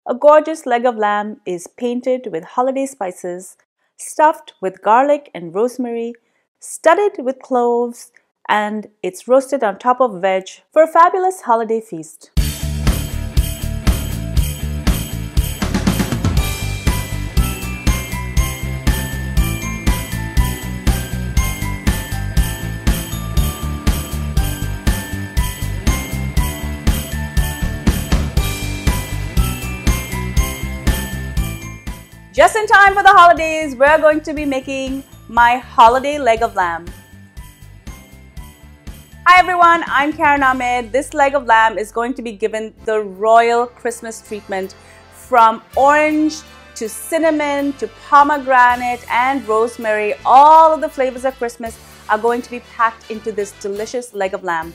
A gorgeous leg of lamb is painted with holiday spices, stuffed with garlic and rosemary, studded with cloves, and it's roasted on top of veg for a fabulous holiday feast. Just in time for the holidays, we're going to be making my holiday leg of lamb. Hi everyone, I'm Karen Ahmed. This leg of lamb is going to be given the royal Christmas treatment, from orange to cinnamon to pomegranate and rosemary. All of the flavors of Christmas are going to be packed into this delicious leg of lamb.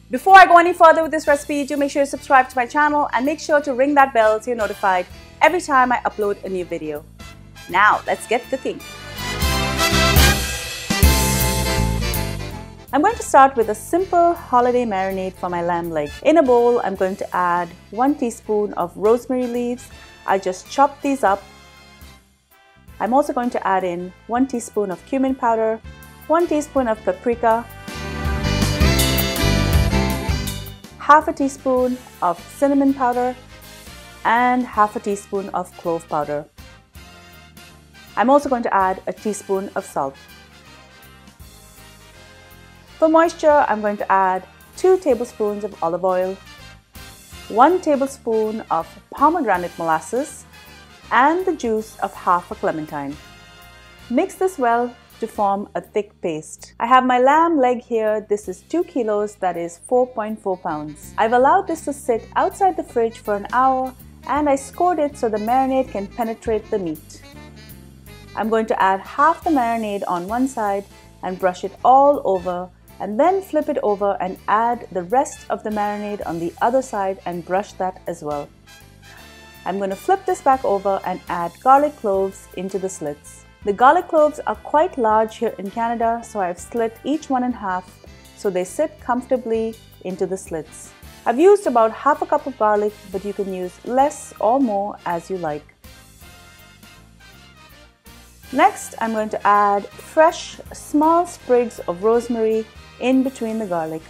Before I go any further with this recipe, do make sure to subscribe to my channel and make sure to ring that bell so you're notified every time I upload a new video. Now, let's get cooking. I'm going to start with a simple holiday marinade for my lamb leg. In a bowl, I'm going to add 1 teaspoon of rosemary leaves. I just chopped these up. I'm also going to add in 1 teaspoon of cumin powder, 1 teaspoon of paprika, half a teaspoon of cinnamon powder, and half a teaspoon of clove powder. I'm also going to add a teaspoon of salt. For moisture, I'm going to add 2 tablespoons of olive oil, 1 tablespoon of pomegranate molasses, and the juice of half a clementine. Mix this well to form a thick paste. I have my lamb leg here. This is 2 kilos, that is 4.4 pounds. I've allowed this to sit outside the fridge for an hour, and I scored it so the marinade can penetrate the meat. I'm going to add half the marinade on one side and brush it all over, and then flip it over and add the rest of the marinade on the other side and brush that as well. I'm going to flip this back over and add garlic cloves into the slits. The garlic cloves are quite large here in Canada, so I've slit each one in half so they sit comfortably into the slits. I've used about half a cup of garlic, but you can use less or more as you like. Next, I'm going to add fresh, small sprigs of rosemary in between the garlic.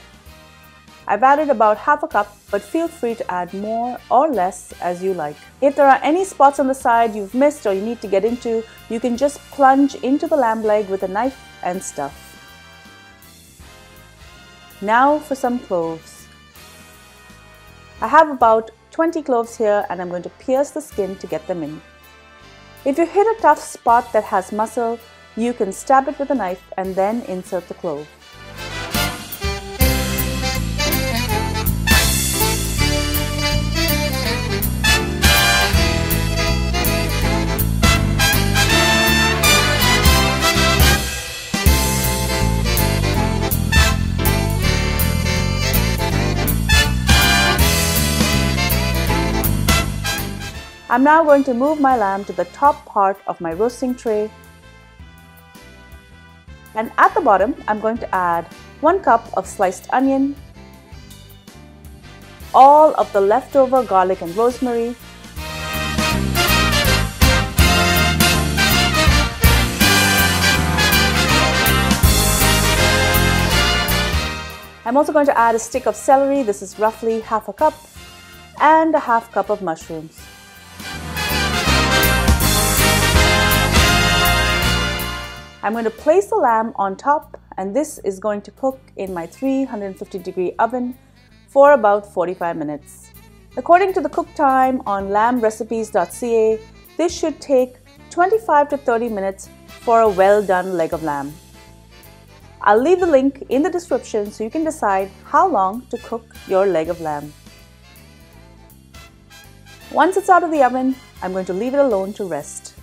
I've added about half a cup, but feel free to add more or less as you like. If there are any spots on the side you've missed or you need to get into, you can just plunge into the lamb leg with a knife and stuff. Now for some cloves. I have about 20 cloves here, and I'm going to pierce the skin to get them in. If you hit a tough spot that has muscle, you can stab it with a knife and then insert the clove. I'm now going to move my lamb to the top part of my roasting tray, and at the bottom I'm going to add 1 cup of sliced onion, all of the leftover garlic and rosemary, I'm also going to add a stick of celery. This is roughly half a cup, and a half cup of mushrooms. I'm going to place the lamb on top, and this is going to cook in my 350-degree oven for about 45 minutes. According to the cook time on lambrecipes.ca, this should take 25 to 30 minutes for a well done leg of lamb. I'll leave the link in the description so you can decide how long to cook your leg of lamb. Once it's out of the oven, I'm going to leave it alone to rest.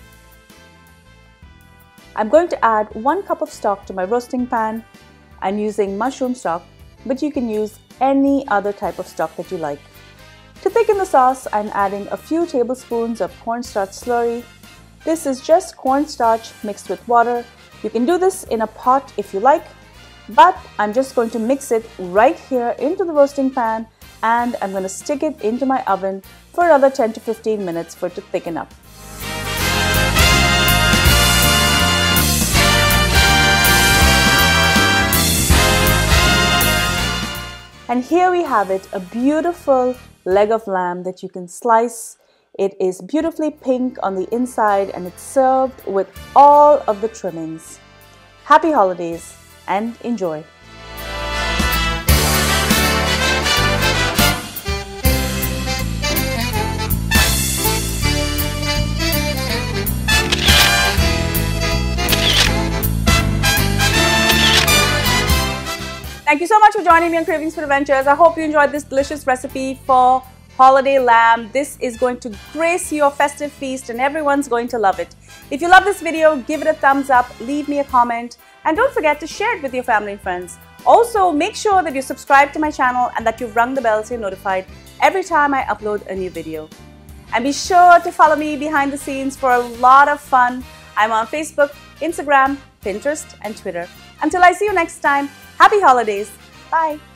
I'm going to add 1 cup of stock to my roasting pan. I'm using mushroom stock, but you can use any other type of stock that you like. To thicken the sauce, I'm adding a few tablespoons of cornstarch slurry. This is just cornstarch mixed with water. You can do this in a pot if you like, but I'm just going to mix it right here into the roasting pan and I'm going to stick it into my oven for another 10 to 15 minutes for it to thicken up. And here we have it, a beautiful leg of lamb that you can slice. It is beautifully pink on the inside and it's served with all of the trimmings. Happy holidays and enjoy. Thank you so much for joining me on Cravings for Adventures. I hope you enjoyed this delicious recipe for holiday lamb. This is going to grace your festive feast and everyone's going to love it. If you love this video, give it a thumbs up, leave me a comment, and don't forget to share it with your family and friends. Also, make sure that you subscribe to my channel and that you've rung the bell so you're notified every time I upload a new video. And be sure to follow me behind the scenes for a lot of fun. I'm on Facebook, Instagram, Pinterest, and Twitter. Until I see you next time, happy holidays. Bye.